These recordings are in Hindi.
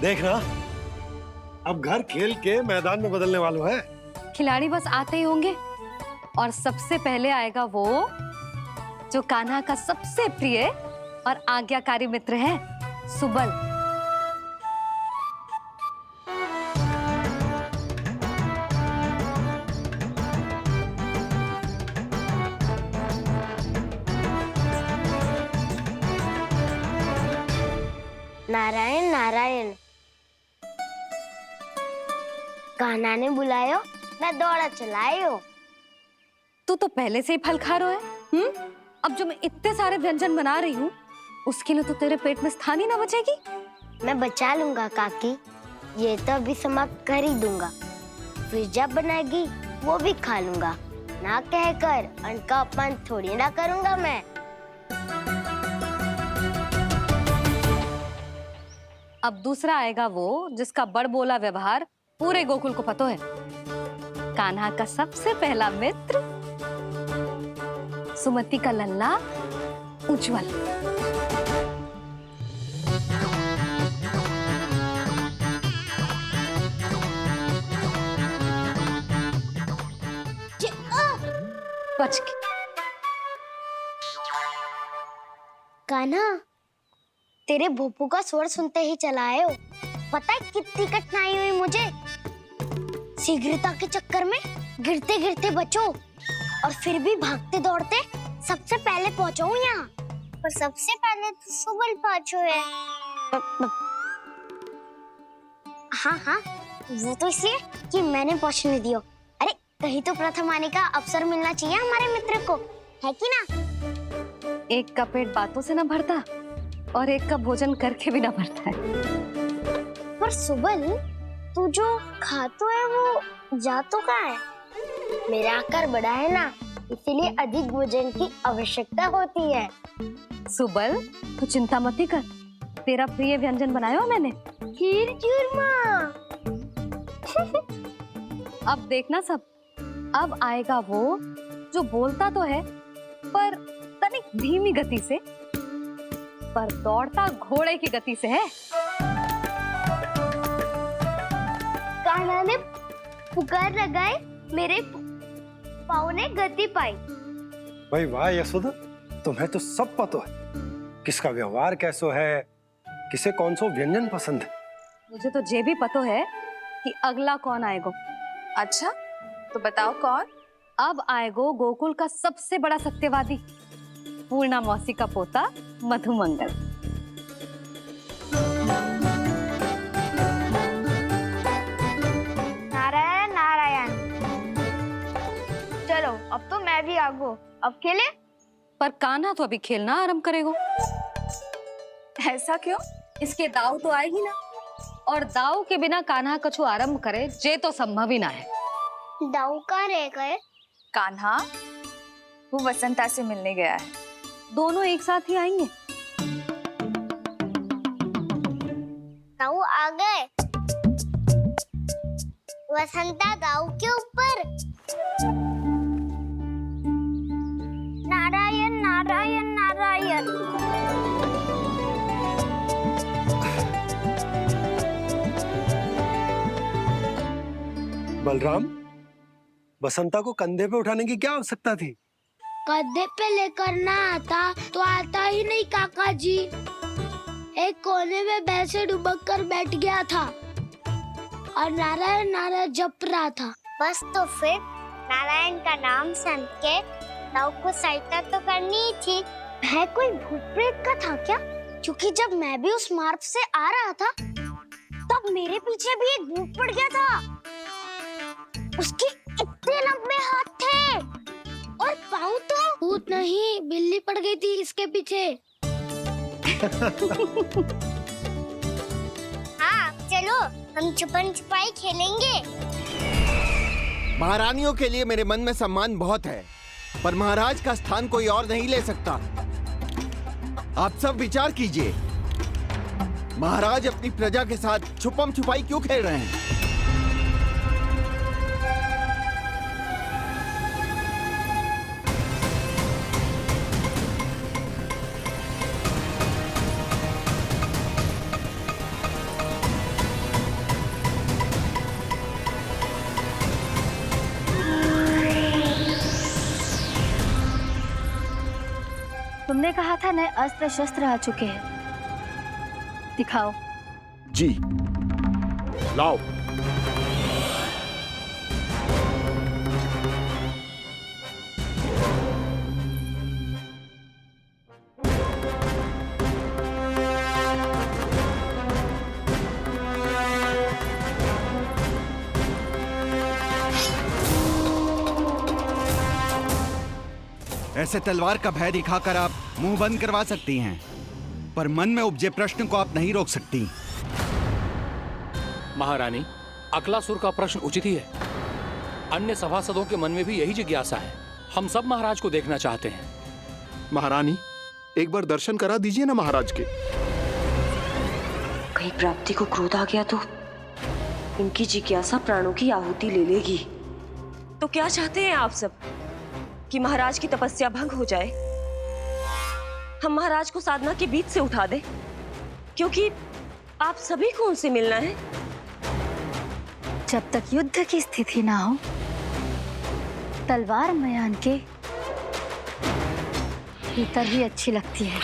देखना, अब घर खेल के मैदान में बदलने वालों है। खिलाड़ी बस आते ही होंगे और सबसे पहले आएगा वो जो कान्हा का सबसे प्रिय और आज्ञाकारी मित्र है, सुबल। नारायण नारायण, कान्हा ने बुलायो, मैं दौड़ा चलायो। तू तो पहले से ही फल खा रहा है। अब जो मैं इतने सारे व्यंजन बना रही हूँ, उसके लिए तो तेरे पेट में स्थान ही ना बचेगी। मैं बचा लूंगा काकी, ये तो अभी समाप्त कर ही दूंगा, फिर जब बनाएगी वो भी खा लूंगा। ना कहकर अन्न का अपमान थोड़ी ना करूंगा मैं। अब दूसरा आएगा वो जिसका बड़बोला व्यवहार पूरे गोकुल को पता है, कान्हा का सबसे पहला मित्र, सुमति का लल्ला उज्जवल। बच के। कान्हा, तेरे भोपू का स्वर सुनते ही चला आए हो। पता है कितनी कठिनाई हुई मुझे, शीघ्रता के चक्कर में गिरते गिरते बचो और फिर भी भागते दौड़ते सबसे पहले पहुंचो यहाँ। पर सबसे पहले तो सुबल पहुंचो है। हाँ हाँ, वो तो इसलिए कि मैंने पहुंचने दियो। अरे कहीं तो प्रथम आने का अवसर मिलना चाहिए हमारे मित्र को, है कि ना? एक का पेट बातों से ना भरता और एक का भोजन करके भी ना भरता है। पर सुबल, तू जो खातो है वो जातो का है। मेरा आकार बड़ा है ना, इसीलिए अधिक भोजन की आवश्यकता होती है। सुबल, तू चिंता मत कर, तेरा प्रिय व्यंजन बनाया हो मैंने, खीर चूरमा। अब देखना सब, अब आएगा वो जो बोलता तो है पर तनिक धीमी गति से, पर दौड़ता घोड़े की गति से है। कान्हा ने पुकार लगाए, मेरे पाँव ने गति पाई। भाई वाह यशोदा, तुम्हें तो सब पता है, किसका व्यवहार कैसो है, किसे कौन सो व्यंजन पसंद है। मुझे तो ये भी पता है कि अगला कौन आएगा। अच्छा, तो बताओ कौन? अब आएगो गोकुल का सबसे बड़ा सत्यवादी, पूर्णा मौसी का पोता मधुमंगल। नारायण नारायण। चलो अब तो मैं भी आगो, अब खेले। पर कान्हा तो अभी खेलना आरंभ करेगो। ऐसा क्यों? इसके दाव तो आएगी ना, और दाव के बिना कान्हा कछु आरंभ करे जे तो संभव ही ना है। दाऊ कहाँ रह गए? कान्हा, वो वसंता से मिलने गया है। दोनों एक साथ ही आएंगे। दाऊ आ गए। वसंता दाऊ के ऊपर। नारायण नारायण नारायण। बलराम, बसंता को कंधे पे उठाने की क्या आवश्यकता थी? कंधे पे लेकर ना आता तो आता ही नहीं काका जी। एक कोने में बैसे डुबक कर बैठ गया था और नारायण नारायण जप रहा था। बस तो फिर नारायण का नाम सुन के दाऊ को सहायता तो करनी ही थी। है कोई भूत प्रेत का था क्या? क्योंकि जब मैं भी उस मार्ग से आ रहा था तब मेरे पीछे भी एक भूत पड़ गया था। उसके इतने लंबे हाथ थे और पाँव तो भूत नहीं, बिल्ली पड़ गई थी इसके पीछे। हाँ चलो, हम छुपन छुपाई खेलेंगे। महारानियों के लिए मेरे मन में सम्मान बहुत है, पर महाराज का स्थान कोई और नहीं ले सकता। आप सब विचार कीजिए, महाराज अपनी प्रजा के साथ छुपम छुपाई क्यों खेल रहे हैं? तुमने कहा था नए अस्त्र शस्त्र आ चुके हैं, दिखाओ। जी लाओ। ऐसे तलवार का भय दिखाकर आप मुंह बंद करवा सकती हैं, पर मन में उपजे प्रश्न को आप नहीं रोक सकती। महारानी, अकलासुर का प्रश्न उचित ही है। अन्य सभासदों के मन में भी यही जिज्ञासा है। हम सब महाराज को देखना चाहते हैं। महारानी, एक बार दर्शन करा दीजिए ना महाराज के। कहीं प्राप्ति को क्रोध आ गया तो इनकी जिज्ञासा प्राणों की आहुति ले लेगी। तो क्या चाहते हैं आप सब? कि महाराज की तपस्या भंग हो जाए? हम महाराज को साधना के बीच से उठा दें? क्योंकि आप सभी को उनसे मिलना है। जब तक युद्ध की स्थिति ना हो, तलवार मयान के भीतर ही अच्छी लगती है,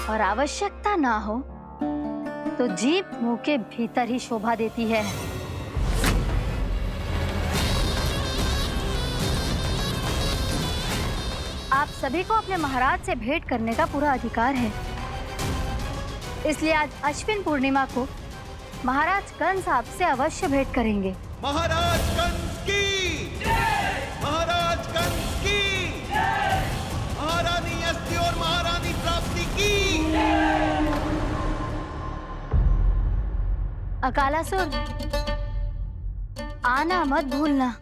और आवश्यकता ना हो तो जीभ मुंह के भीतर ही शोभा देती है। आप सभी को अपने महाराज से भेंट करने का पूरा अधिकार है, इसलिए आज अश्विन पूर्णिमा को महाराज कंस आपसे अवश्य भेंट करेंगे। महाराज कंस की जय! महाराज कंस की जय! महारानी अस्ति और महारानी प्राप्ति की जय! अकालासुर, आना मत भूलना।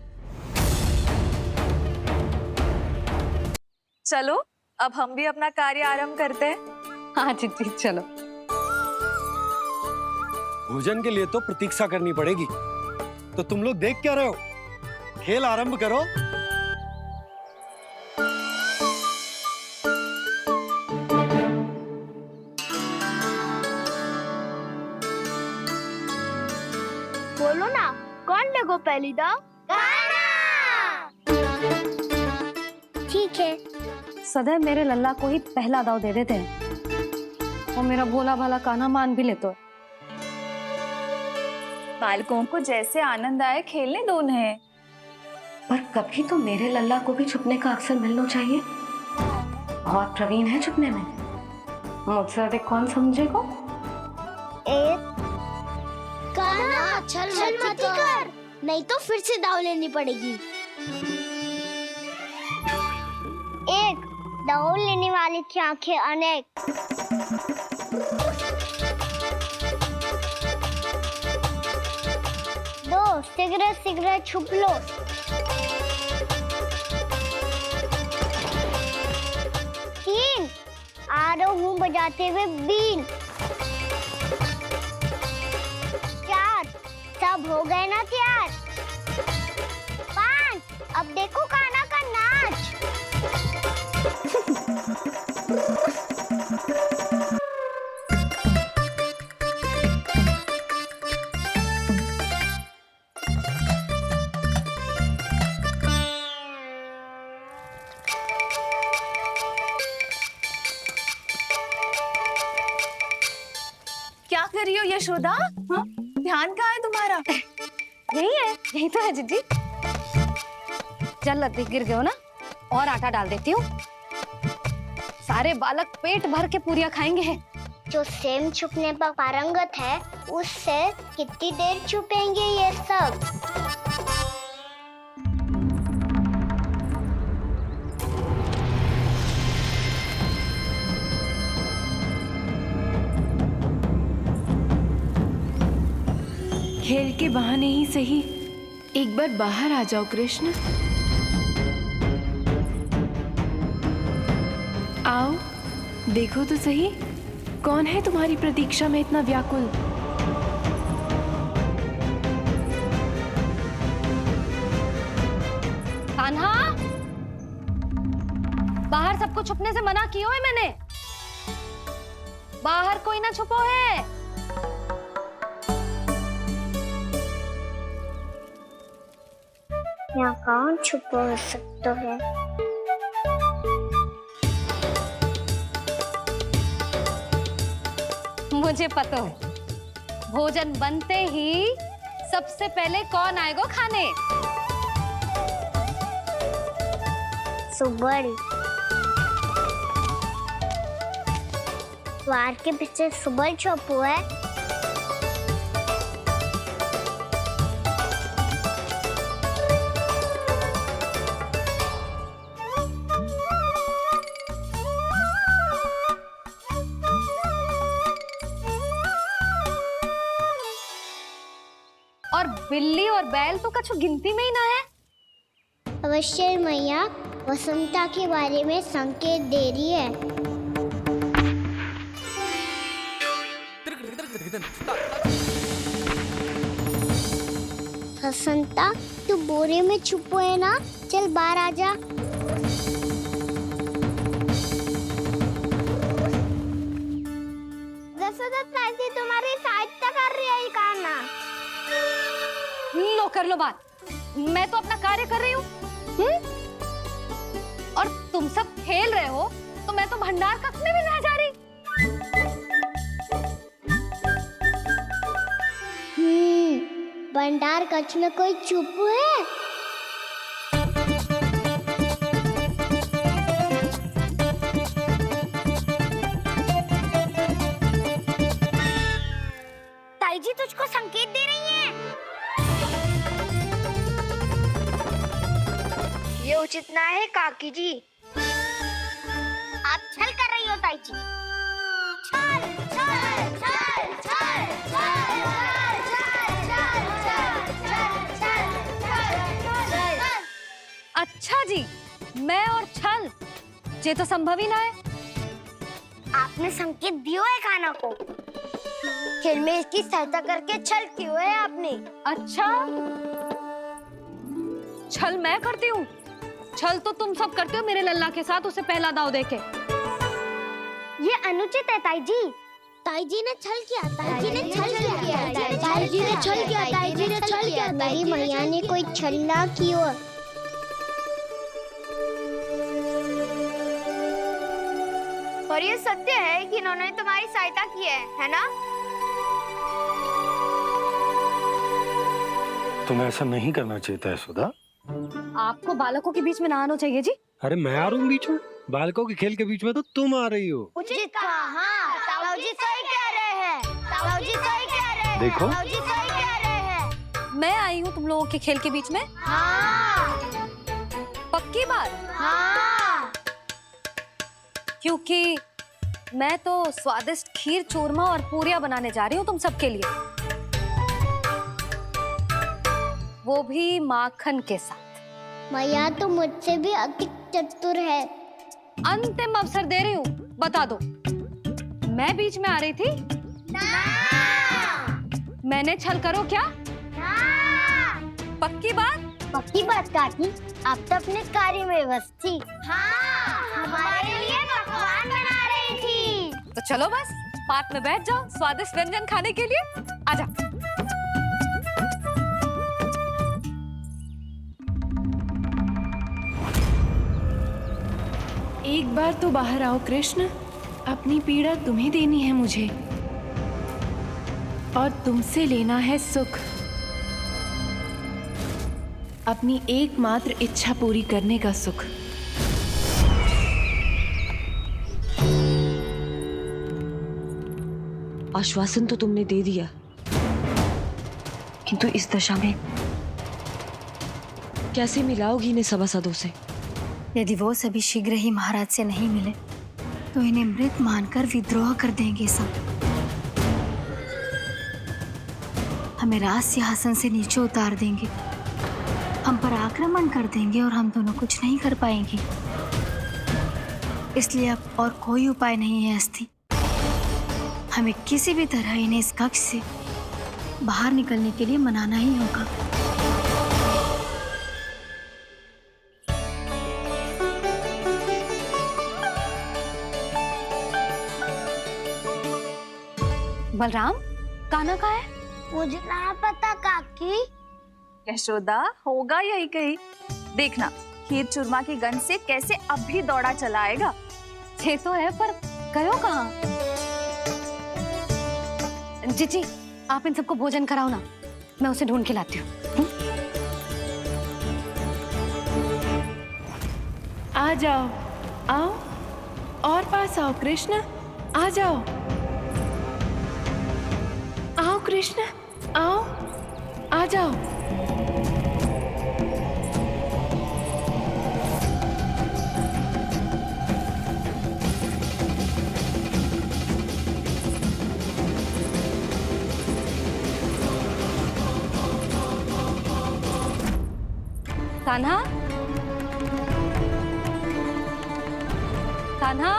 चलो अब हम भी अपना कार्य आरंभ करते हैं। हाँ जी चलो। भोजन के लिए तो प्रतीक्षा करनी पड़ेगी, तो तुम लोग देख क्या रहे हो? खेल आरंभ करो। बोलो ना, कौन लगो पहली दाव? ठीक है। सदैव मेरे लल्ला को ही पहला दाव दे देते हैं, और मेरा भोला भाला कान्हा मान भी लेते हैं। बालकों को जैसे आनंद आए खेलने दो उन्हें। पर कभी तो मेरे लल्ला को भी छुपने का अवसर मिलना चाहिए। बहुत प्रवीण है छुपने में, मुझसे अधिक कौन समझेगा? कान्हा, छल मत कर, नहीं तो फिर से दाव लेनी पड़ेगी। एक दाव लेने वाली की आंखें अनेक। दो, शीघ्र शीघ्र छुप लो। तीन, आ रहा हूँ बजाते हुए बीन। चार, सब हो गए ना तैयार? पांच, अब देखो कान्हा का नाच। क्या कर रही हो यशोदा? हाँ? ध्यान कहाँ है तुम्हारा? यही है, यही तो है जीजी। चल लद्दी, गिर गए हो ना, और आटा डाल देती हूँ। सारे बालक पेट भर के पूरियां खाएंगे। जो सेम छुपने पर पारंगत है, उससे कितनी देर छुपेंगे ये सब? खेल के बहाने ही सही एक बार बाहर आ जाओ कृष्ण। आओ, देखो तो सही, कौन है तुम्हारी प्रतीक्षा में इतना व्याकुल? कान्हा, बाहर सबको छुपने से मना किया है मैंने। बाहर कोई ना छुपो है। यहाँ कौन छुपा हो सकता है? मुझे पता है, भोजन बनते ही सबसे पहले कौन आएगा खाने? सुबल। द्वार के पीछे सुबल छुपा है। और बिल्ली और बैल तो कछु गिनती में ही ना है। अवश्य मैया वसंता के बारे में संकेत दे रही है। वसंता, तू बोरे में छुपो है ना? चल बाहर आ जा। वसंता तुम्हारी सहायता कर रही है कान्हा। लो कर लो बात, मैं तो अपना कार्य कर रही हूँ। और तुम सब खेल रहे हो तो मैं तो भंडार कक्ष में भी नहीं जा रही। भंडार कक्ष में कोई चुप है? ताई जी तुझको संकेत दे रही हैं। ये उचित ना है काकी जी। आप छल कर रही हो ताई जी। छल छल छल छल छल अच्छा जी, मैं और छल ये तो संभव ही ना है। आपने संकेत दियो है खाना को। खेल में इसकी सहायता करके छल क्यों है आपने? अच्छा, छल मैं करती हूँ? छल तो तुम सब करते हो मेरे लल्ला के साथ उसे पहला दाव देके। ये अनुचित है ताई जी। ताई जी ने छल किया, ताई जी ने छल किया, ताई जी ने छल किया, ताई जी ने छल किया। मेरी मैया ने कोई छल ना किया। और ये सत्य है कि इन्होंने तुम्हारी सहायता की है ना? तुम्हें ऐसा नहीं करना चाहिए था यशोदा। आपको बालकों के बीच में ना आना चाहिए जी। अरे मैं आ रहा हूँ बीच में? बालकों के खेल के बीच में तो तुम आ रही हो। उचित कहा। हाँ, ताऊ जी सही कह रहे हैं। ताऊ जी सही कह रहे हैं। देखो। ताऊ जी सही कह रहे हैं। मैं आई हूँ तुम लोगों के खेल के बीच में? हाँ। पक्की बात? हाँ। क्योंकि मैं तो स्वादिष्ट खीर, चूरमा और पूरियां बनाने जा रही हूँ तुम सबके लिए, वो भी माखन के साथ। मैया तो मुझसे भी अधिक चतुर है। अंतिम अवसर दे रही हूँ, बता दो मैं बीच में आ रही थी? ना। मैंने छल करो क्या? ना। पक्की बात? पक्की बात काकी, आप तो अपने कार्य में व्यस्त थी। हाँ, हमारे लिए पकवान बना रही थी। तो चलो बस पात में बैठ जाओ स्वादिष्ट व्यंजन खाने के लिए। आजा। एक बार तो बाहर आओ कृष्ण, अपनी पीड़ा तुम्हें देनी है मुझे, और तुमसे लेना है सुख। अपनी एकमात्र इच्छा पूरी करने का सुख। आश्वासन तो तुमने दे दिया, किंतु इस दशा में कैसे मिलाओगी इन्हें सभासदों से? यदि वो सभी शीघ्र ही महाराज से नहीं मिले तो इन्हें मृत मानकर विद्रोह कर देंगे सब। हमें राज सिंहासन से नीचे उतार देंगे, हम पर आक्रमण कर देंगे और हम दोनों कुछ नहीं कर पाएंगे। इसलिए अब और कोई उपाय नहीं है अस्थि। हमें किसी भी तरह इन्हें इस कक्ष से बाहर निकलने के लिए मनाना ही होगा। बलराम, कान्हा कहाँ है? मुझे ना पता काकी। यशोदा होगा यही कहीं। देखना खीर चूरमा की गंध से कैसे अब भी दौड़ा चला आएगा। ये तो है, पर गयो कहाँ? जीजी, आप इन सबको भोजन कराओ ना, मैं उसे ढूंढ के लाती हूँ। आ जाओ, आओ और पास आओ कृष्ण, आ जाओ। आओ कृष्ण, आओ, आ जाओ। कान्हा, कान्हा,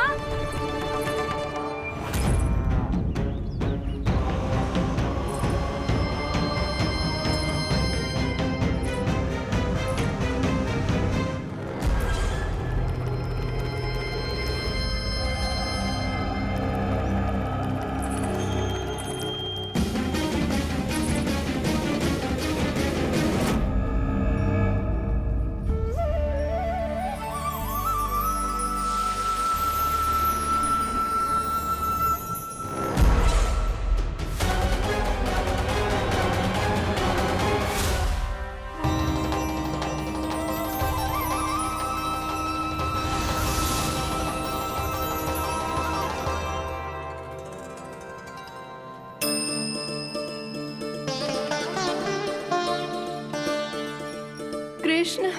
कृष्ण,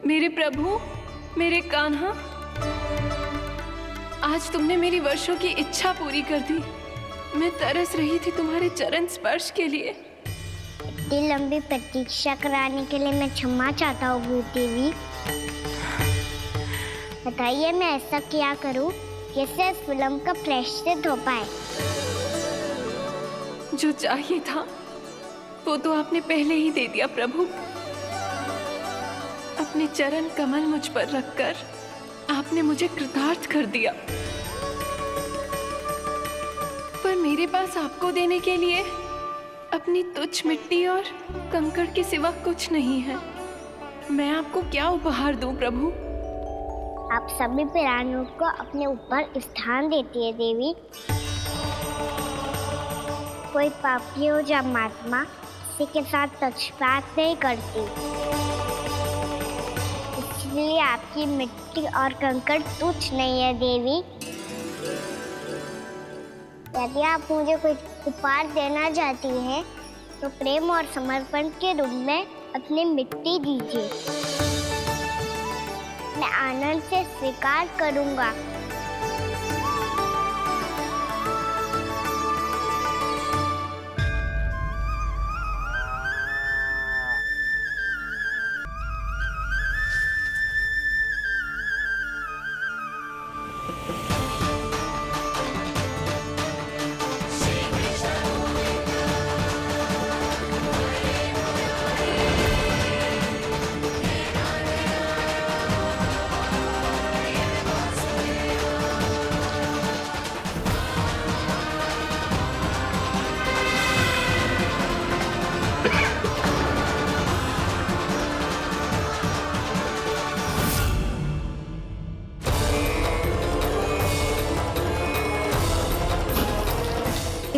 मेरे प्रभु, मेरे कान्हा, आज तुमने मेरी वर्षों की इच्छा पूरी कर दी। मैं तरस रही थी तुम्हारे चरण स्पर्श के लिए। इतनी लंबी प्रतीक्षा कराने के लिए मैं क्षमा चाहता हूँ भूति देवी। बताइए मैं ऐसा क्या करूँ जिससे इस फिल्म का प्रायश्चित हो पाए। जो चाहिए था वो तो आपने पहले ही दे दिया प्रभु। अपने चरण कमल मुझ पर रखकर आपने मुझे कृतार्थ कर दिया। पर मेरे पास आपको देने के लिए अपनी तुच्छ मिट्टी और कंकड़ के सिवा कुछ नहीं है। मैं आपको क्या उपहार दूं प्रभु? आप सभी प्राणियों को अपने ऊपर स्थान देती है देवी। कोई पापी हो या महात्मा किसी के साथ पक्षपात नहीं करती, इसलिए आपकी मिट्टी और कंकड़ तुच्छ नहीं है देवी। यदि आप मुझे कोई उपहार देना चाहती हैं तो प्रेम और समर्पण के रूप में अपनी मिट्टी दीजिए। मैं आनंद से स्वीकार करूंगा।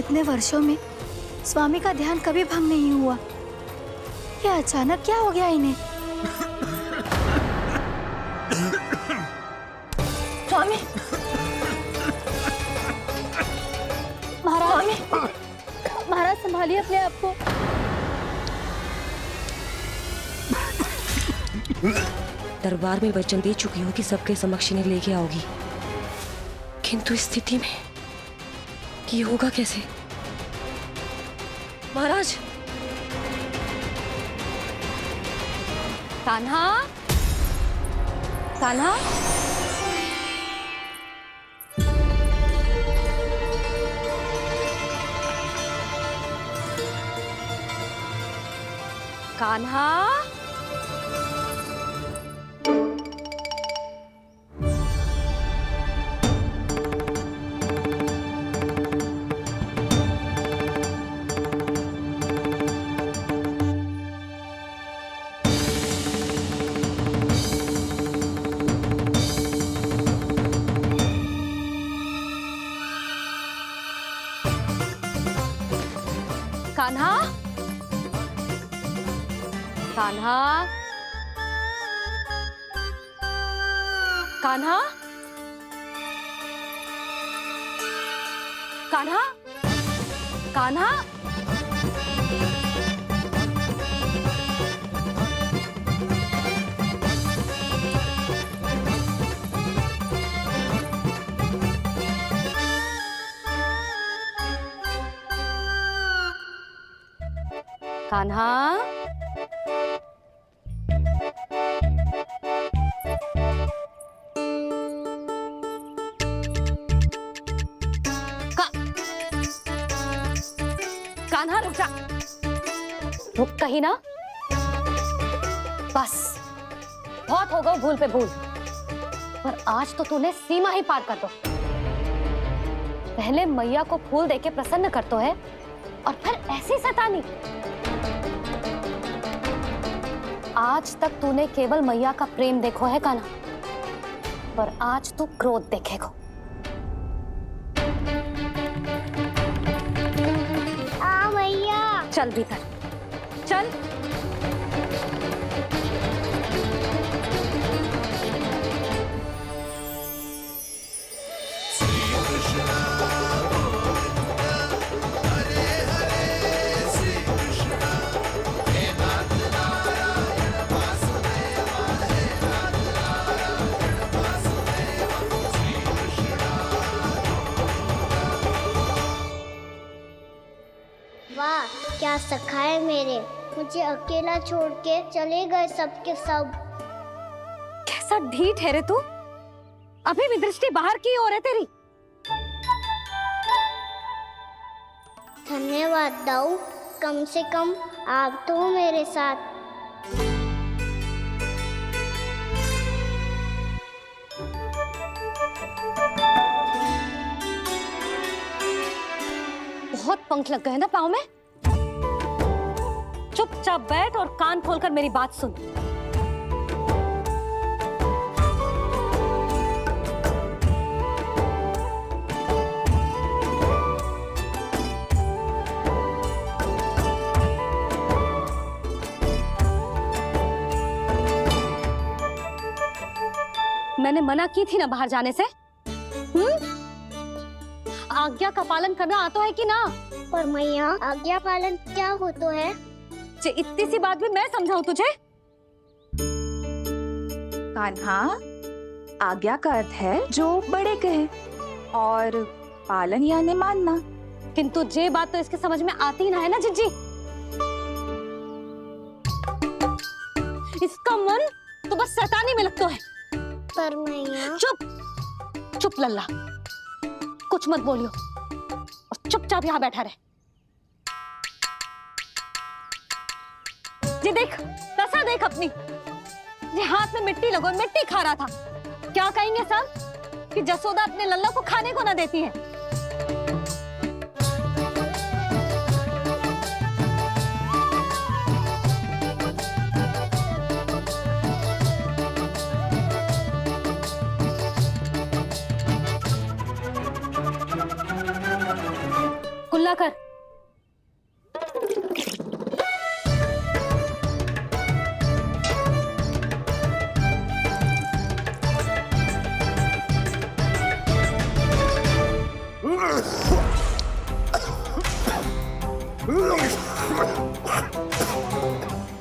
इतने वर्षों में स्वामी का ध्यान कभी भंग नहीं हुआ। ये अचानक क्या हो गया इन्हें? स्वामी, महाराज, महाराज संभालिए अपने आप को। दरबार में वचन दे चुकी हूँ कि सबके समक्ष इन्हें लेके आओगी, किंतु इस स्थिति में ये होगा कैसे? महाराज, कान्हा, कान्हा, कान्हा, कान्हा, कान्हा, कान्हा, कान्हा, कान्हा। कान्हा, कान्हा रुक जा, रुक कहीं ना। बस बहुत हो गया भूल पे भूल, पर आज तो तूने सीमा ही पार कर दो। पहले मैया को फूल देके प्रसन्न करतो है और फिर ऐसी सतानी। आज तक तूने केवल मैया का प्रेम देखो है कान्हा, पर आज तू क्रोध देखेगा। मैया चल भीतर चल। वाह क्या सखा है मेरे, मुझे अकेला छोड़ के चले गए सबके सब। कैसा ढीठ है रे तू, अभी भी दृष्टि बाहर की ओर है तेरी। धन्यवाद दाऊ, कम से कम आप तो हो मेरे साथ। बहुत पंख लग गए ना पाँव में। चुपचाप बैठ और कान खोलकर मेरी बात सुन। मैंने मना की थी ना बाहर जाने से। आज्ञा का पालन करना आता है कि ना? पर मैया आज्ञा पालन क्या होता है? इतनी सी बात भी मैं समझाऊं तुझे? कान्हा, आज्ञा का अर्थ है जो बड़े कहे, और पालन यानी मानना। किंतु ये बात तो इसके समझ में आती ही ना है ना जिज्जी। इसका मन तो बस शैतानी में लगता है। पर मैया चुप चुप लल्ला, कुछ मत बोलियो और चुपचाप यहाँ बैठा रहे। ये देख तसा देख अपनी, ये हाथ में मिट्टी लगो, मिट्टी खा रहा था। क्या कहेंगे सब कि जसोदा अपने लल्ला को खाने को ना देती है। कुल्ला कर।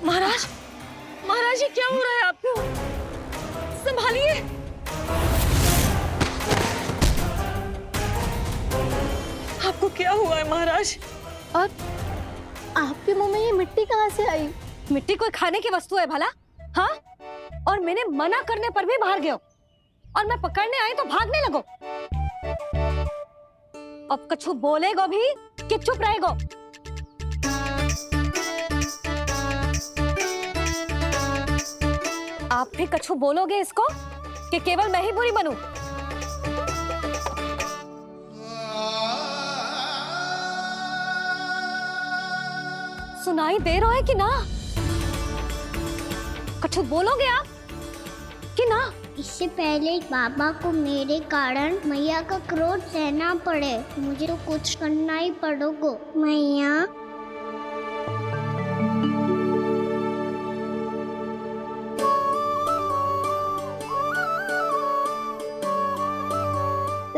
महाराज, महाराज ये क्या हो रहा है आपको? संभालिए। आपको क्या हुआ है महाराज? और आपके मुंह में ये मिट्टी कहाँ से आई? मिट्टी कोई खाने की वस्तु है भला? हाँ, और मैंने मना करने पर भी बाहर गए और मैं पकड़ने आई तो भागने लगो। अब कछु बोलेगो भी कि चुप रहेगो? आप भी कछु बोलोगे इसको कि केवल मैं ही बुरी बनूं? सुनाई दे रहा है कि ना? कछु बोलोगे आप कि ना? इससे पहले बाबा को मेरे कारण मैया का क्रोध सहना पड़े, मुझे तो कुछ करना ही पड़ेगा। मैया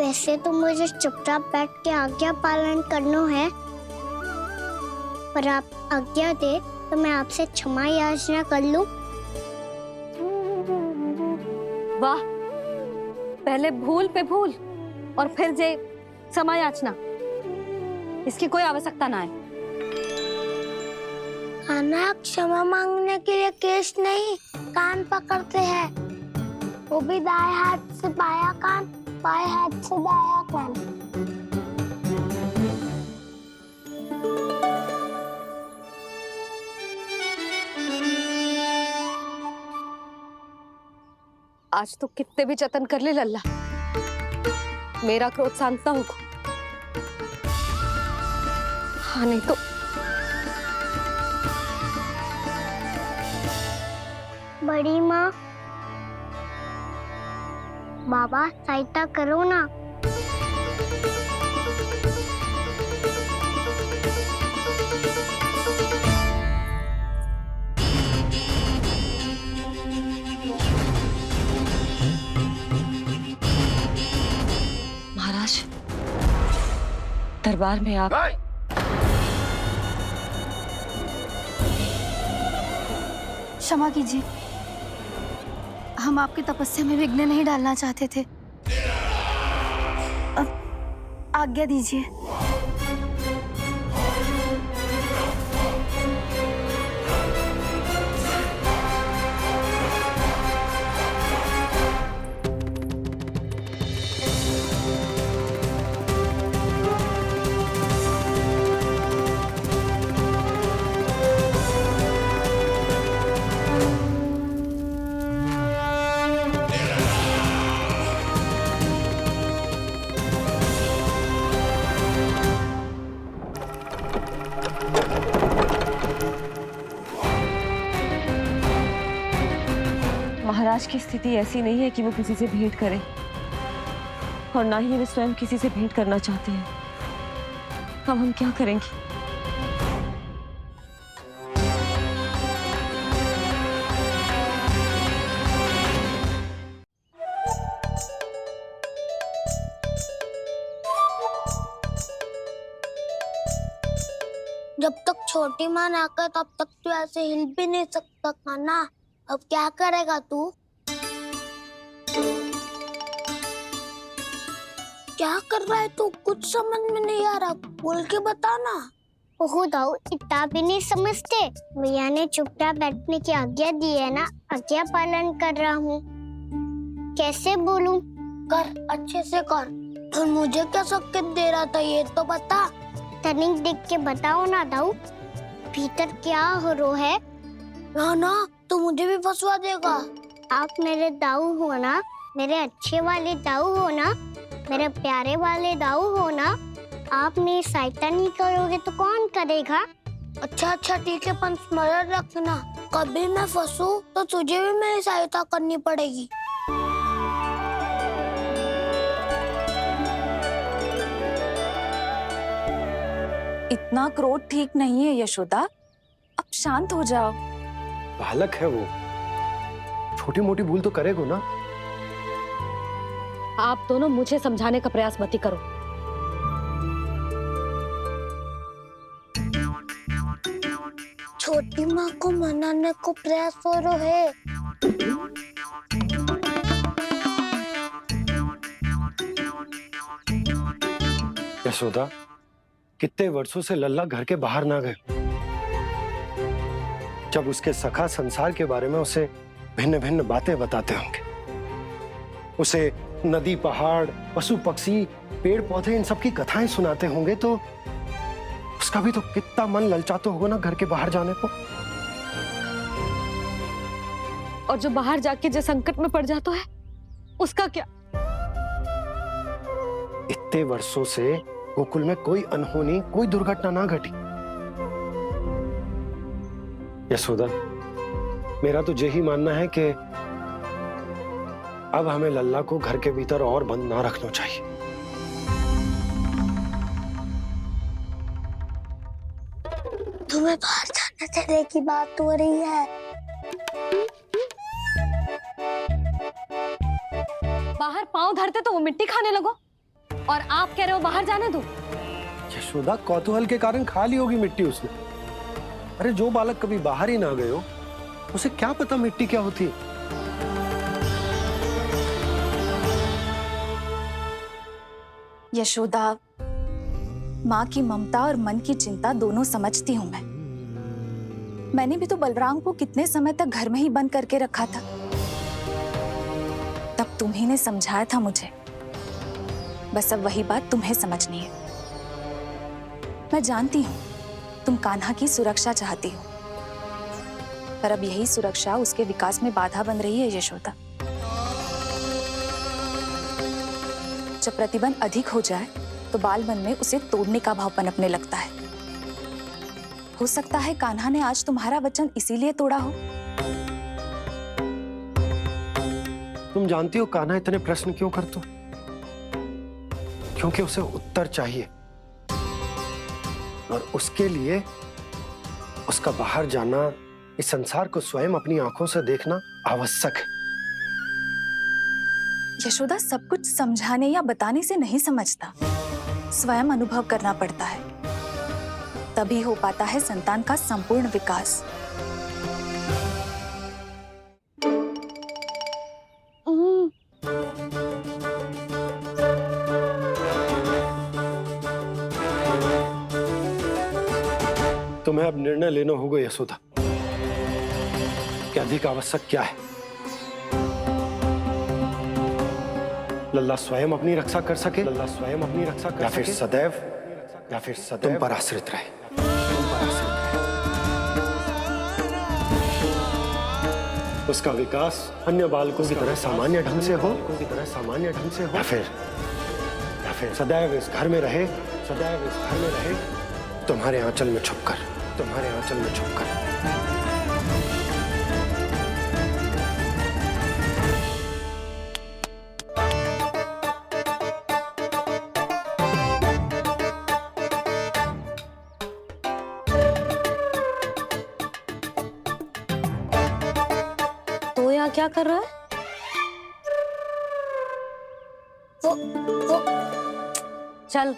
वैसे तो मुझे चुपचाप बैठ के आज्ञा पालन करना है, पर आप आज्ञा दे तो मैं आपसे क्षमा याचना कर लूं। वाह, पहले भूल पे भूल और फिर जे क्षमा याचना, इसकी कोई आवश्यकता ना है। खाना क्षमा मांगने के लिए केस नहीं, कान पकड़ते हैं, वो भी दाएं हाथ से बायां कान, बाएं हाथ से दायां कान। आज तो कितने भी जतन कर ले लल्ला, मेरा क्रोध शांत ना होगा। हाँ नहीं तो बड़ी माँ, बाबा सहायता करो ना। महाराज, दरबार में आप क्षमा कीजिए, हम आपकी तपस्या में विघ्न नहीं डालना चाहते थे। अब आज्ञा दीजिए। महाराज की स्थिति ऐसी नहीं है कि वो किसी से भेंट करें, और ना ही वे स्वयं किसी से भेंट करना चाहते हैं। अब हम क्या करेंगे? जब तक छोटी माँ ना कर तब तक तू ऐसे हिल भी नहीं सकता था ना। अब क्या करेगा तू? क्या कर रहा है तू? कुछ समझ में नहीं आ रहा, बोल के बता ना। ओहो दाऊ, इतना भी नहीं समझते। भैया ने चुपचाप बैठने की आज्ञा दी है ना, आज्ञा पालन कर रहा हूँ। कैसे बोलूं? कर, अच्छे से कर। और मुझे क्या संकेत दे रहा था ये तो बता। तनिक देख के बताओ ना दाऊ, भीतर क्या हो रहा है? ना तो मुझे भी फंसवा देगा। आप मेरे दाऊ हो ना, मेरे अच्छे वाले दाऊ हो ना, मेरे प्यारे वाले दाऊ हो ना। आप मेरी सहायता नहीं करोगे तो कौन करेगा? अच्छा ठीक है, पर स्मरण रखना, कभी मैं फंसू तो तुझे भी मेरी सहायता करनी पड़ेगी। इतना क्रोध ठीक नहीं है यशोदा, अब शांत हो जाओ। बालक है वो, छोटी मोटी भूल तो करेगा ना। आप दोनों मुझे समझाने का प्रयास मत ही करो। छोटी माँ को मनाने को प्रयास हो रहा है। यशोदा, कितने वर्षों से लल्ला घर के बाहर ना गए। जब उसके सखा संसार के बारे में उसे भिन्न भिन्न बातें बताते होंगे, उसे नदी, पहाड़, पशु पक्षी, पेड़ पौधे, इन सब की कथाएं सुनाते होंगे, तो उसका भी तो कितना मन ललचाता होगा ना घर के बाहर जाने को। और जो बाहर जाके जो संकट में पड़ जाता है, उसका क्या? इतने वर्षों से गोकुल में कोई अनहोनी, कोई दुर्घटना ना घटी। यशोदा, मेरा तो यही मानना है कि अब हमें लल्ला को घर के भीतर और बंद ना रखना चाहिए। तुम्हें बाहर जाने देने की बात हो रही है। बाहर पांव धरते तो वो मिट्टी खाने लगो। और आप कह रहे हो बाहर जाने दो। यशोदा, कौतूहल के कारण खा ली होगी मिट्टी उसने। अरे जो बालक कभी बाहर ही ना गए हो, उसे क्या पता मिट्टी क्या होती है। यशोदा, माँ की ममता और मन की चिंता दोनों समझती हूँ मैं। मैंने भी तो बलराम को कितने समय तक घर में ही बंद करके रखा था। तब तुम्ही ने समझाया था मुझे। बस अब वही बात तुम्हें समझनी है। मैं जानती हूँ तुम कान्हा की सुरक्षा चाहती हो, पर अब यही सुरक्षा उसके विकास में बाधा बन रही है यशोदा। जब प्रतिबंध अधिक हो जाए तो बाल मन में उसे तोड़ने का भाव पनपने लगता है। हो सकता है कान्हा ने आज तुम्हारा वचन इसीलिए तोड़ा हो। तुम जानती हो कान्हा इतने प्रश्न क्यों करता है? क्योंकि उसे उत्तर चाहिए, और उसके लिए उसका बाहर जाना, इस संसार को स्वयं अपनी आंखों से देखना आवश्यक है। यशोदा, सब कुछ समझाने या बताने से नहीं समझता, स्वयं अनुभव करना पड़ता है। तभी हो पाता है संतान का संपूर्ण विकास। तुम्हें अब निर्णय लेना होगा यशोदा कि अधिक आवश्यक क्या है। लल्ला स्वयं अपनी रक्षा कर सके, लल्ला स्वयं अपनी रक्षा कर सके, या फिर सदैव तुम पर आश्रित रहे। उसका विकास अन्य बालकों की तरह सामान्य ढंग से हो, या फिर सदैव इस घर में रहे, तुम्हारे आंचल में छुपकर। तो यहाँ क्या कर रहा है? चल।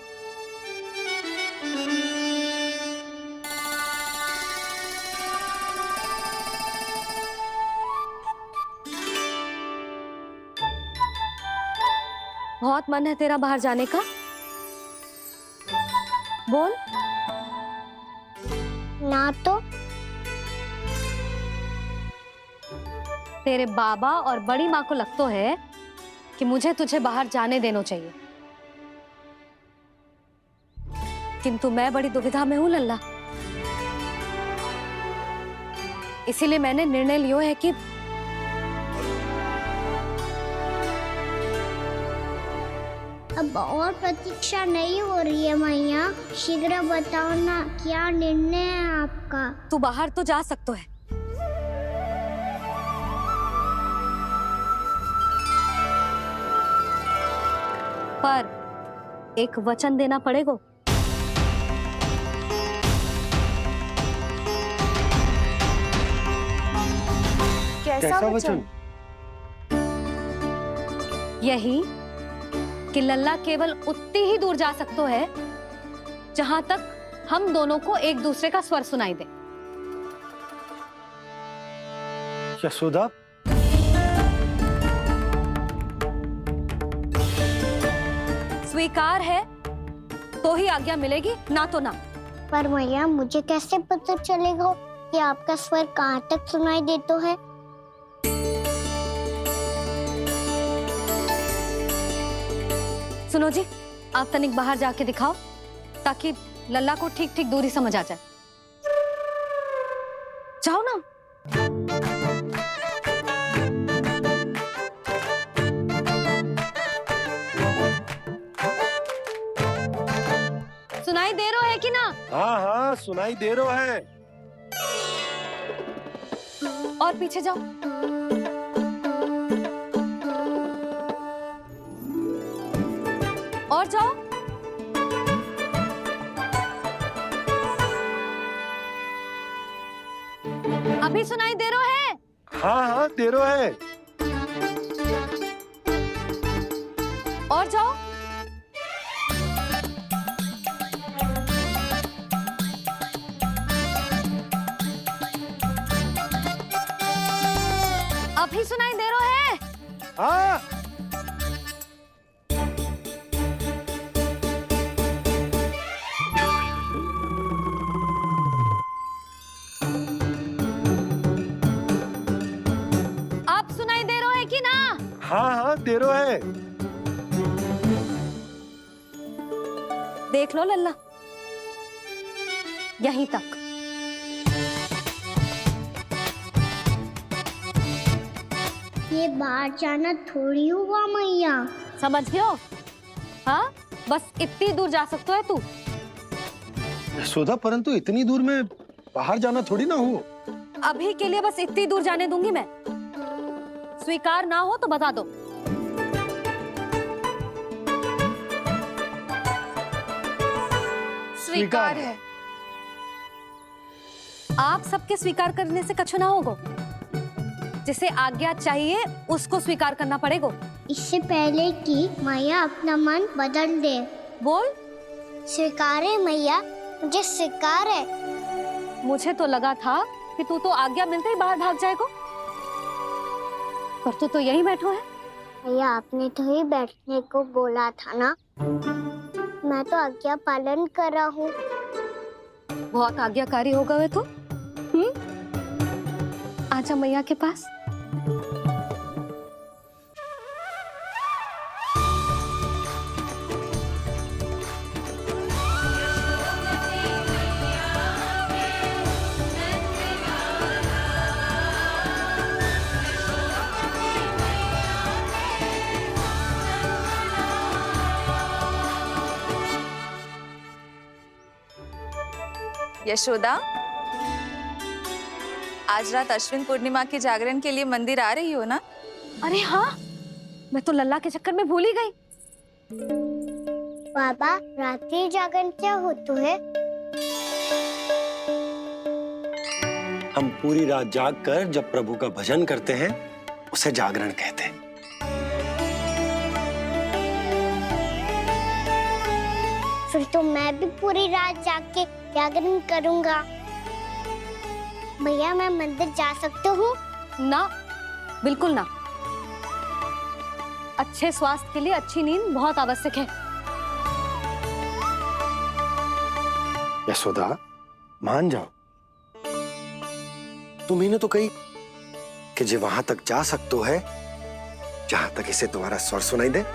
बहुत मन है तेरा बाहर जाने का? बोल। ना तो तेरे बाबा और बड़ी माँ को लगता है कि मुझे तुझे बाहर जाने देना चाहिए, किंतु मैं बड़ी दुविधा में हूं लल्ला। इसीलिए मैंने निर्णय लिया है कि अब और प्रतीक्षा नहीं हो रही है मैया। शीघ्र बताओ ना, क्या निर्णय है आपका? तू बाहर तो जा सकता है, पर एक वचन देना पड़ेगा। कैसा वचन? यही कि लल्ला केवल उतनी ही दूर जा सकता है जहां तक हम दोनों को एक दूसरे का स्वर सुनाई दे। यशोदा, स्वीकार है तो ही आज्ञा मिलेगी, ना तो ना। पर मैया, मुझे कैसे पता चलेगा कि आपका स्वर कहाँ तक सुनाई देता है? सुनो जी, आप तनिक बाहर जाके दिखाओ ताकि लल्ला को ठीक ठीक दूरी समझ आ जाए। जाओ ना। सुनाई दे रहा है कि ना? हाँ हाँ, सुनाई दे रहा है। और पीछे जाओ। और जाओ। अभी सुनाई दे रहा है? हाँ हाँ, दे रहा है। और जाओ। हाँ हाँ तेरो है। देख लो लल्ला, यहीं तक। ये बाहर जाना थोड़ी हुआ मैया। समझ गयो? हाँ, बस इतनी दूर जा सकते है तू। यशोदा, परंतु इतनी दूर में बाहर जाना थोड़ी ना हो। अभी के लिए बस इतनी दूर जाने दूंगी मैं। स्वीकार ना हो तो बता दो। स्वीकार है। आप सबके स्वीकार करने से कछु ना होगो। जिसे आज्ञा चाहिए उसको स्वीकार करना पड़ेगा। इससे पहले कि मैया अपना मन बदल दे। बोल। स्वीकार है मैया, मुझे स्वीकार है। मुझे तो लगा था कि तू तो आज्ञा मिलते ही बाहर भाग जाएगा, पर तू तो यहीं बैठो है। मैया आपने तो ही बैठने को बोला था ना, मैं तो आज्ञा पालन कर रहा हूँ। बहुत आज्ञाकारी हो गए तो। आजा मैया के पास। यशोदा, आज रात अश्विन पूर्णिमा के जागरण के लिए मंदिर आ रही हो ना? अरे हाँ, मैं तो लल्ला के चक्कर में भूल ही गई। बाबा, रात्रि जागरण क्या होता है? हम पूरी रात जाग कर जब प्रभु का भजन करते हैं उसे जागरण कहते हैं। फिर तो मैं भी पूरी रात जाग के जागरण करूंगा। भैया, मैं मंदिर जा सकती हूँ? ना, बिल्कुल ना। अच्छे स्वास्थ्य के लिए अच्छी नींद बहुत आवश्यक है। यशोदा, मान जाओ। तुम्ही ने तो कही कि जे वहां तक जा सकते है जहां तक इसे तुम्हारा स्वर सुनाई दे।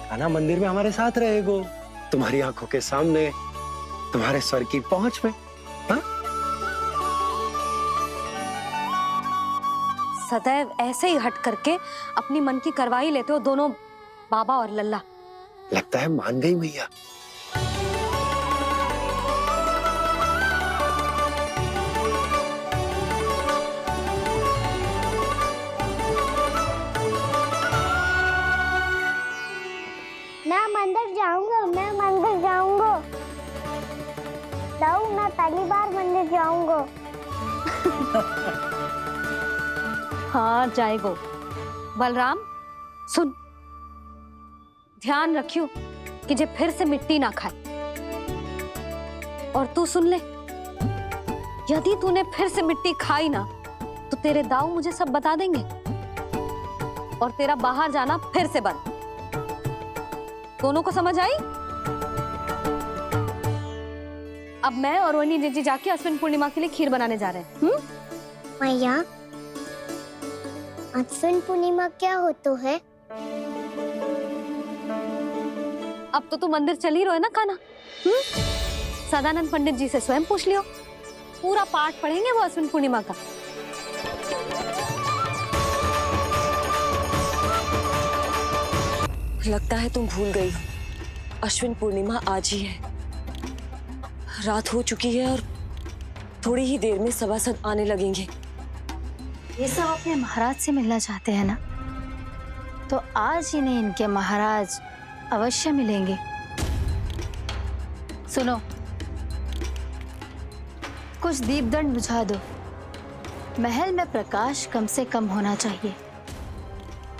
खाना मंदिर में हमारे साथ रहेगो, तुम्हारी आंखों के सामने, तुम्हारे स्वर की पहुंच में। हाँ? सदैव ऐसे ही हट करके अपनी मन की करवाई लेते हो दोनों बाबा और लल्ला। लगता है मान गई मैया। मैं मंदिर जाऊंगा, मैं मंदिर जाऊंगा। दाऊ, मैं पहली बार मंदिर जाऊंगा। हाँ, जाएगो। बलराम, सुन, ध्यान रखियो कि जे फिर से मिट्टी ना खाए। और तू सुन ले, यदि तूने फिर से मिट्टी खाई ना तो तेरे दाऊ मुझे सब बता देंगे और तेरा बाहर जाना फिर से बंद। दोनों को समझ आई? अब मैं और रोहिणी जीजी जाके अश्विन पूर्णिमा के लिए खीर बनाने जा रहे हैं। मैया, अश्विन पूर्णिमा क्या होता है? अब तो तू मंदिर चल ही रहो है ना खाना। सदानंद पंडित जी से स्वयं पूछ लियो, पूरा पाठ पढ़ेंगे वो अश्विन पूर्णिमा का। लगता है तुम भूल गई हो, अश्विन पूर्णिमा आज ही है। रात हो चुकी है और थोड़ी ही देर में सभासद आने लगेंगे। ये सब अपने महाराज से मिलना चाहते हैं ना, तो आज इन्हें इनके महाराज अवश्य मिलेंगे। सुनो, कुछ दीपदंड बुझा दो। महल में प्रकाश कम से कम होना चाहिए,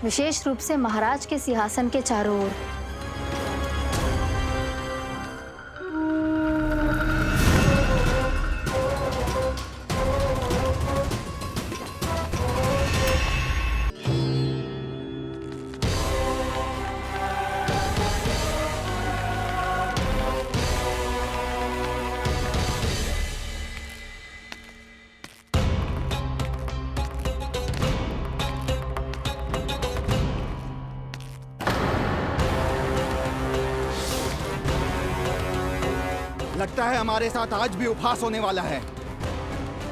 विशेष रूप से महाराज के सिंहासन के चारों ओर। लगता है हमारे साथ आज भी उपहास होने वाला है।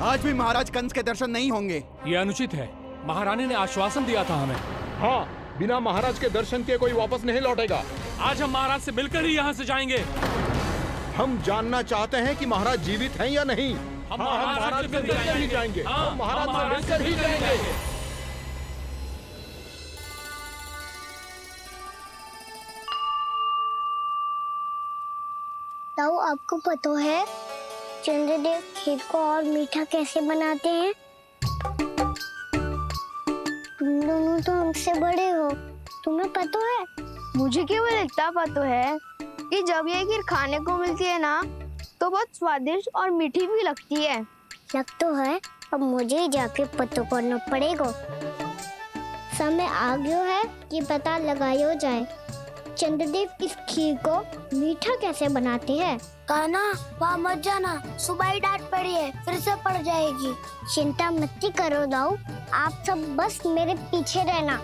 आज भी महाराज कंस के दर्शन नहीं होंगे। ये अनुचित है। महारानी ने आश्वासन दिया था हमें। हाँ, बिना महाराज के दर्शन के कोई वापस नहीं लौटेगा। आज हम महाराज से मिलकर ही यहाँ से जाएंगे। हम जानना चाहते हैं कि महाराज जीवित हैं या नहीं। हम महाराज से मिलकर ही जाएंगे। हाँ, हम महाराज से मिलकर ही जाएंगे। ताऊ, आपको पता है चंद्रदेव खीर को और मीठा कैसे बनाते हैं? तुम दोनों तो हमसे बड़े हो, तुम्हें पता है? मुझे केवल इतना पता है कि जब ये खीर खाने को मिलती है ना तो बहुत स्वादिष्ट और मीठी भी लगती है। लग तो है, अब मुझे ही जाके पता करना पड़ेगा। समय आ गया है कि पता लगाया जाए चंद्रदेव इस खीर को मीठा कैसे बनाते हैं। कान्हा, वहाँ मत जाना, सुबह ही डांट पड़ी है, फिर से पड़ जाएगी। चिंता मत करो दाऊ, आप सब बस मेरे पीछे रहना।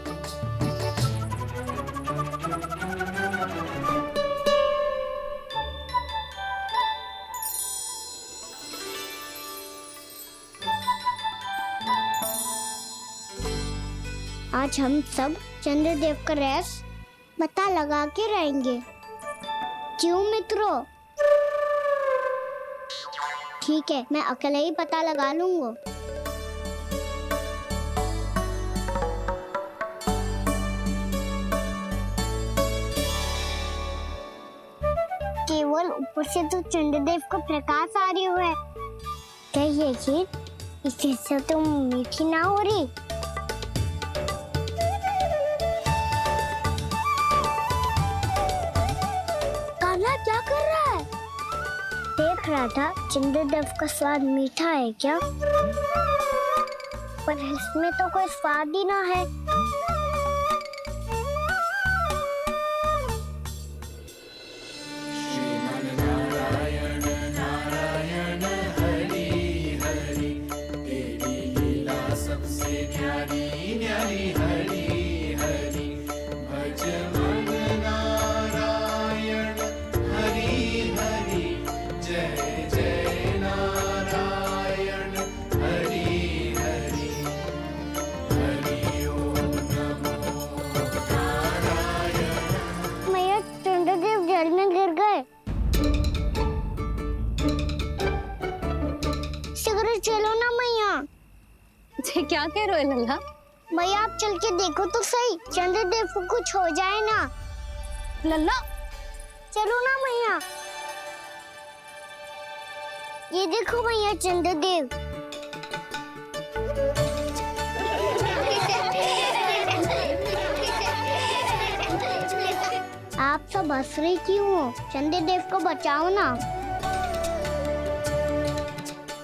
आज हम सब चंद्रदेव का रहस्य पता लगा के रहेंगे। क्यों मित्रों? ठीक है, मैं अकेले ही पता लगा लूंगा। केवल ऊपर से तो चंद्रदेव का प्रकाश आ रही है। क्या ये खीर इससे तो मीठी ना हो रही? क्या कर रहा है? देख रहा था चंद्रदेव का स्वाद मीठा है क्या, पर इसमें तो कोई स्वाद ही ना है। चलो ना मैया। क्या कह रहे हो लल्ला? मैया आप चल के देखो तो सही, चंद्रदेव को कुछ हो जाए ना। लल्ला चलो ना मैया। ये देखो मैया चंद्रदेव। आप सब हंस रही क्यों हो? चंद्रदेव को बचाओ ना।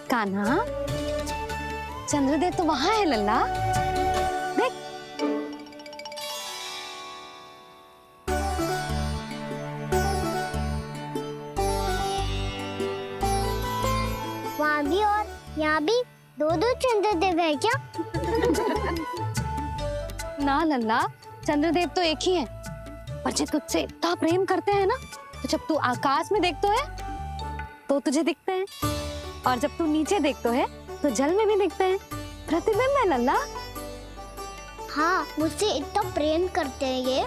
कान्हा, चंद्रदेव तो वहां है लल्ला, देख। वहाँ भी और यहाँ भी दो चंद्रदेव है क्या? ना लल्ला, चंद्रदेव तो एक ही है। पर जब तुझसे इतना प्रेम करते हैं ना, तो जब तू आकाश में देखते है तो तुझे दिखते हैं, और जब तू नीचे देखते है तो जल में भी दिखते हैं। प्रतिबिंब है लल्ला। हाँ, मुझसे इतना प्रेम करते हैं ये,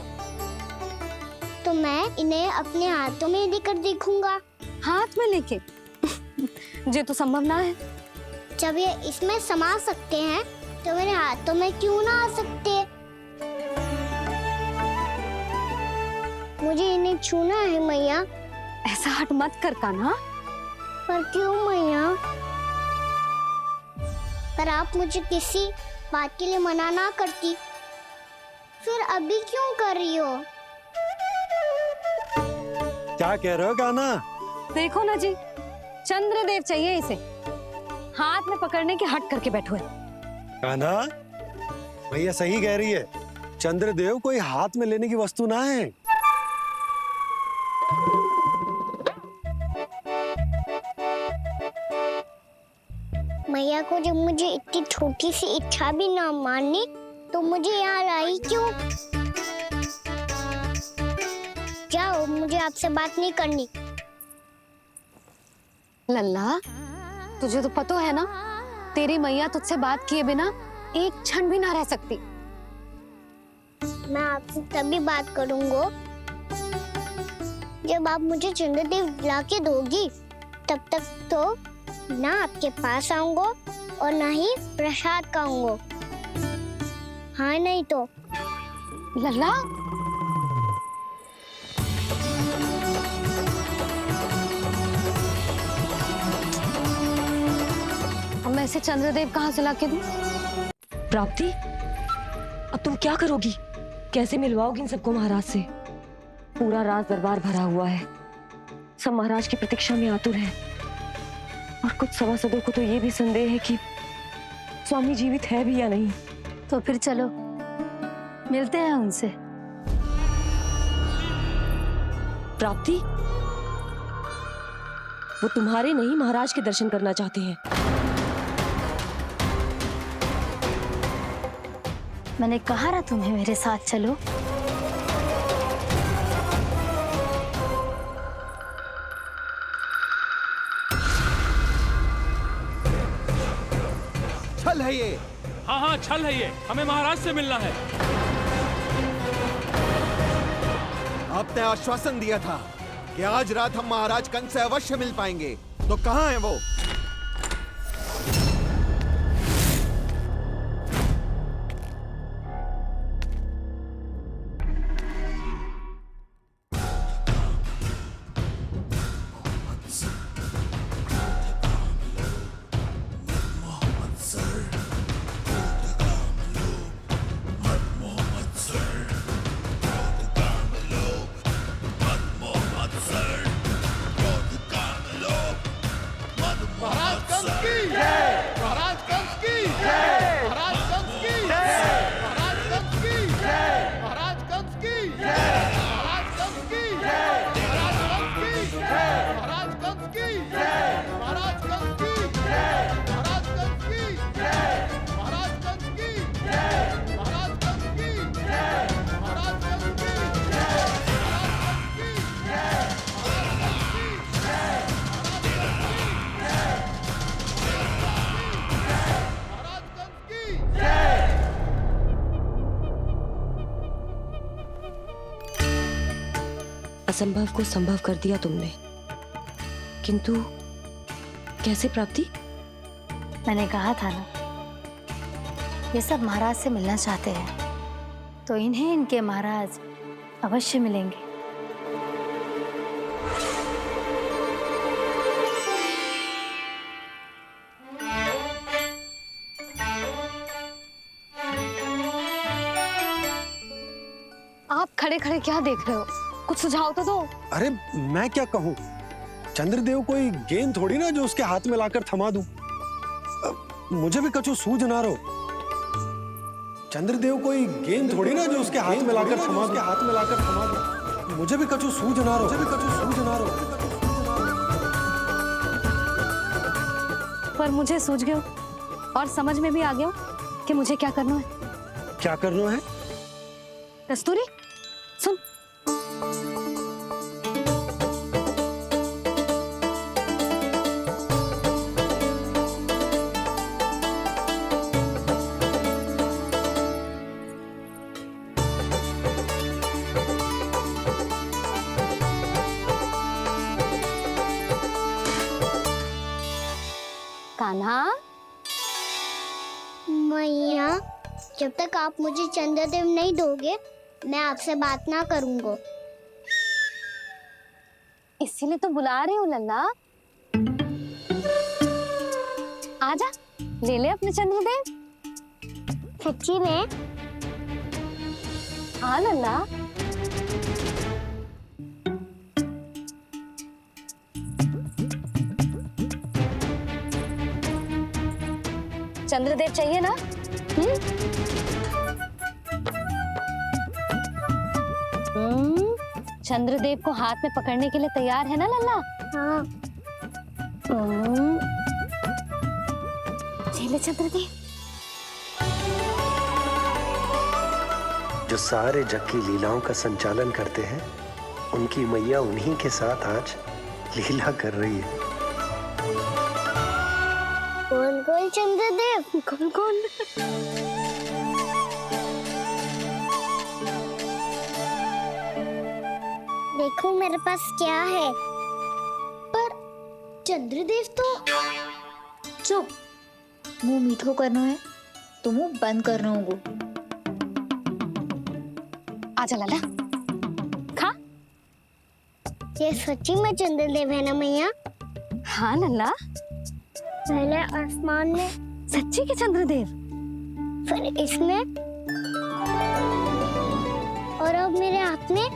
तो मैं इन्हें अपने हाथों में लेकर देखूंगा। हाथ में लेके? जो तो संभव ना है। जब ये इसमें समा सकते हैं तो मेरे हाथों में क्यों ना आ सकते? मुझे इन्हें छूना है मैया। ऐसा हट मत कर कान्हा। पर क्यों मैया? पर आप मुझे किसी बात के लिए मना ना करती, फिर अभी क्यों कर रही हो? क्या कह रहे हो कान्हा? देखो ना जी, चंद्रदेव चाहिए इसे, हाथ में पकड़ने के हट करके बैठो है। कान्हा, भैया सही कह रही है, चंद्रदेव कोई हाथ में लेने की वस्तु ना है। मैया को जब मुझे इतनी छोटी सी इच्छा भी ना माननी, तो मुझे यहाँ लाई क्यों? जाओ, मुझे आपसे बात नहीं करनी। लल्ला, तुझे तो पता है ना, तेरी मैया तुझसे बात किए बिना एक क्षण भी ना रह सकती। मैं आपसे तभी बात करूंगा जब आप मुझे चंद्रदेव ला के दोगी। तब तक तो ना आपके पास आऊंगा और ना ही प्रसाद खाऊंगा। हाँ नहीं तो। लल्ला, अब मैं इसे चंद्रदेव कहाँ से लाके दूं? प्राप्ति, अब तुम क्या करोगी? कैसे मिलवाओगी इन सबको महाराज से? पूरा राज दरबार भरा हुआ है, सब महाराज की प्रतीक्षा में आतुर हैं। और कुछ सभासदों को तो ये भी संदेह है कि स्वामी जीवित है भी या नहीं। तो फिर चलो मिलते हैं उनसे। प्राप्ति, वो तुम्हारे नहीं महाराज के दर्शन करना चाहते हैं। मैंने कहा ना तुम्हें मेरे साथ चलो। छल है ये। हाँ हाँ, छल है ये, हमें महाराज से मिलना है। आपने आश्वासन दिया था कि आज रात हम महाराज कंस से अवश्य मिल पाएंगे, तो कहाँ है वो? असंभव को संभव कर दिया तुमने, किंतु कैसे प्राप्ति? मैंने कहा था ना, ये सब महाराज से मिलना चाहते हैं, तो इन्हें इनके महाराज अवश्य मिलेंगे। आप खड़े खड़े क्या देख रहे हो? कुछ सुझाव तो दो। अरे मैं क्या कहूँ, चंद्रदेव कोई गेंद थोड़ी ना जो उसके हाथ में लाकर थमा दूं। मुझे भी कछु सूझ ना रो। चंद्रदेव कोई गेंद थोड़ी ना जो उसके हाथ में लाकर थमा दूं। मुझे भी कछु सूझ ना रो। पर मुझे सूझ गयो और समझ में भी आ गया कि मुझे क्या करना है। क्या करना है? कस्तूरी, सुन। कान्हा, मैया, जब तक आप मुझे चंद्रदेव नहीं दोगे, मैं आपसे बात ना करूंगा। इसीलिए तो बुला रही हूँ लल्ला। आजा, ले ले अपने चंद्रदेव। सच्ची में? हाँ लल्ला। चंद्रदेव चाहिए ना? चंद्रदेव को हाथ में पकड़ने के लिए तैयार है ना लल्ला? हाँ। ले चंद्रदेव। जो सारे जग की लीलाओं का संचालन करते हैं, उनकी मैया उन्हीं के साथ आज लीला कर रही है। हैं चंद्रदेव। कौन कौन? देखो मेरे पास क्या है। पर चंद्रदेव तो चुप, मुंह मीठो करनो है तो मुंह बंद करनो होगो। आजा लाला, खा। ये सच्ची में चंद्रदेव है ना मैया? हाँ लल्ला, पहले आसमान में, सच्ची के चंद्रदेव, फिर इसमें, और अब मेरे हाथ में।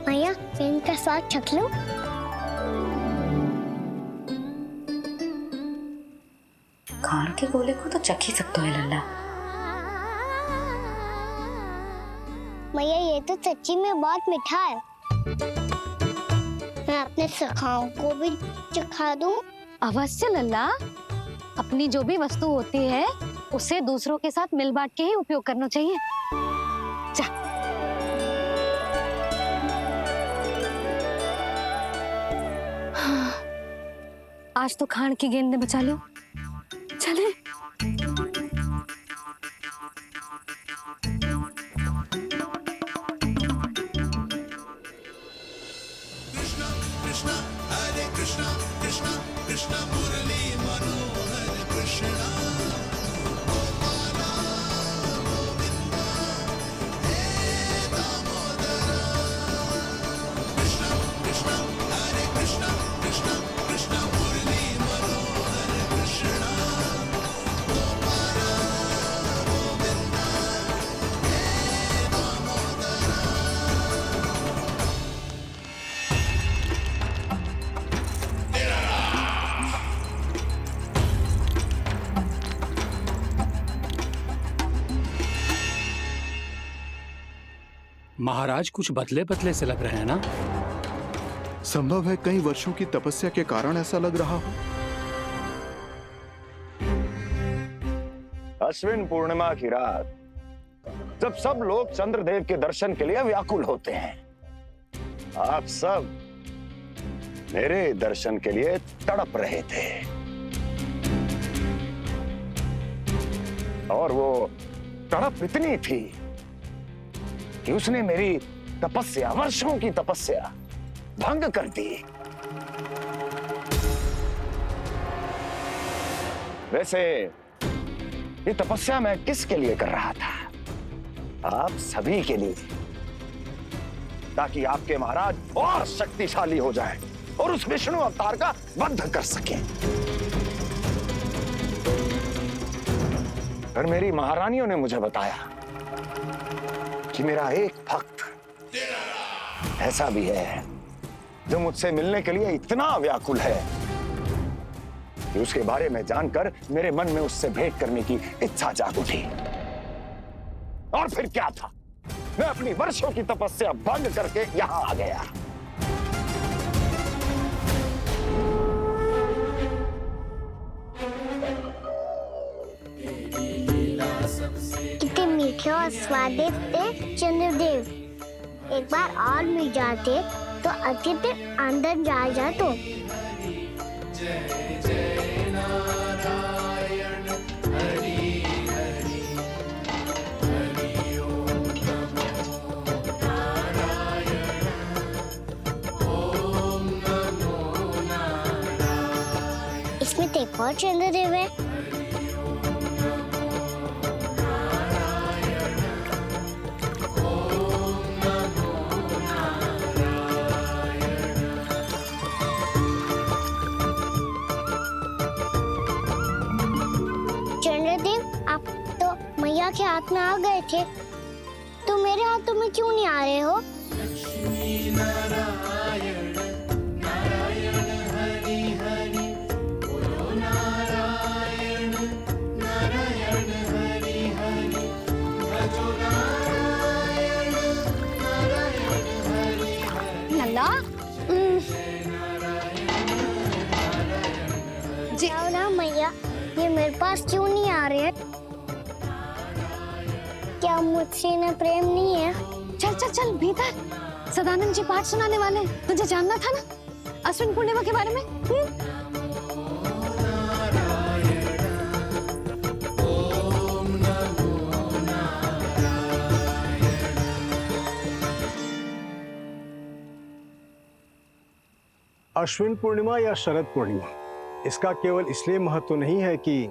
मैया मैं इनका स्वाद चख लूं? खान के गोले को तो चख ही सकते है लल्ला। मैया ये तो सच्ची में बहुत मीठा है। मैं अपने सखाओं को भी चखा दूं? अवश्य लल्ला, अपनी जो भी वस्तु होती है उसे दूसरों के साथ मिल बांट के ही उपयोग करना चाहिए। जा। आज तो खान की गेंद ने बचा लो। चले। महाराज कुछ बदले बदले से लग रहे हैं ना? संभव है कई वर्षों की तपस्या के कारण ऐसा लग रहा हो। अश्विन पूर्णिमा की रात जब सब लोग चंद्रदेव के दर्शन के लिए व्याकुल होते हैं, आप सब मेरे दर्शन के लिए तड़प रहे थे। और वो तड़प इतनी थी कि उसने मेरी तपस्या, वर्षों की तपस्या भंग कर दी। वैसे ये तपस्या मैं किसके लिए कर रहा था? आप सभी के लिए, ताकि आपके महाराज और शक्तिशाली हो जाएं और उस विष्णु अवतार का वध कर सकें। पर मेरी महारानियों ने मुझे बताया कि मेरा एक भक्त ऐसा भी है जो मुझसे मिलने के लिए इतना व्याकुल है कि उसके बारे में जानकर मेरे मन में उससे भेंट करने की इच्छा जाग उठी। और फिर क्या था, मैं अपनी वर्षों की तपस्या भंग करके यहां आ गया। कितने मीठे और स्वादिष्ट थे चंद्रदेव। एक बार और मिल जाते तो अतिथि अंदर जा जातो। इसमें तो एक और चंद्रदेव है। आप तो मैया के हाथ में आ गए थे, तो मेरे हाथों में क्यों नहीं आ रहे हो? लल्ला, जी ना मैया, ये मेरे पास क्यों नहीं आ रहे? क्या मुझसे इन्हें प्रेम नहीं है? चल चल चल भीतर, सदानंद जी पाठ सुनाने वाले। तुझे जानना था ना अश्विन पूर्णिमा के बारे में? अश्विन पूर्णिमा या शरद पूर्णिमा, इसका केवल इसलिए महत्व नहीं है कि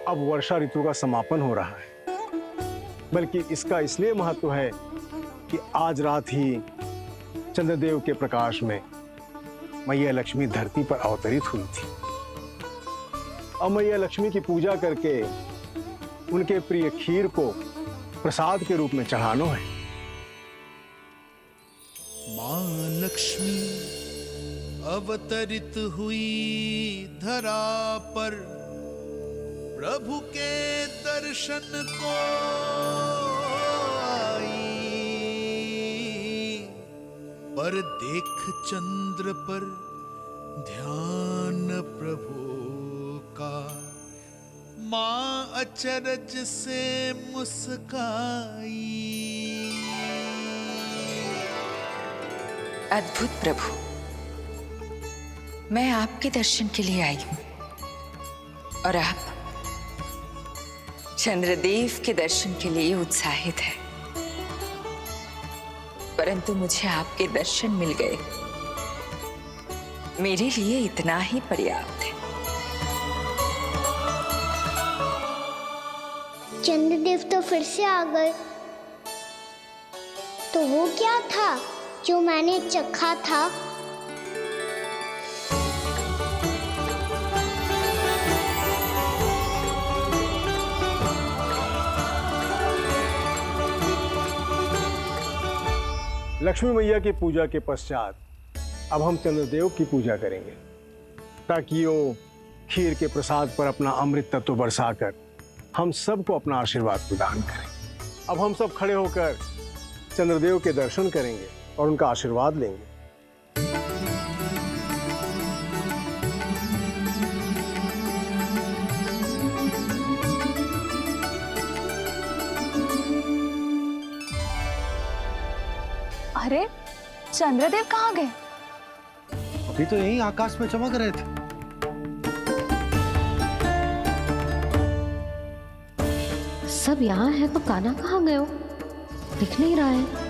अब वर्षा ऋतु का समापन हो रहा है, बल्कि इसका इसलिए महत्व है कि आज रात ही चंद्रदेव के प्रकाश में मैया लक्ष्मी धरती पर अवतरित हुई थी। अब मैया लक्ष्मी की पूजा करके उनके प्रिय खीर को प्रसाद के रूप में चढ़ाना है। मां लक्ष्मी अवतरित हुई धरा पर, प्रभु के दर्शन को आई, पर देख चंद्र पर ध्यान प्रभु का, मां अचरज से मुस्काई। अद्भुत प्रभु, मैं आपके दर्शन के लिए आई हूं और आप चंद्रदेव के दर्शन के लिए उत्साहित है, परंतु मुझे आपके दर्शन मिल गए, मेरे लिए इतना ही पर्याप्त है। चंद्रदेव तो फिर से आ गए। तो वो क्या था जो मैंने चखा था? लक्ष्मी मैया की पूजा के पश्चात अब हम चंद्रदेव की पूजा करेंगे, ताकि वो खीर के प्रसाद पर अपना अमृत तत्व बरसाकर हम सबको अपना आशीर्वाद प्रदान करें। अब हम सब खड़े होकर चंद्रदेव के दर्शन करेंगे और उनका आशीर्वाद लेंगे। अरे चंद्रदेव कहाँ गए? अभी तो यहीं आकाश में चमक रहे थे। सब यहाँ है तो कान्हा कहाँ गए हो? दिख नहीं रहा है।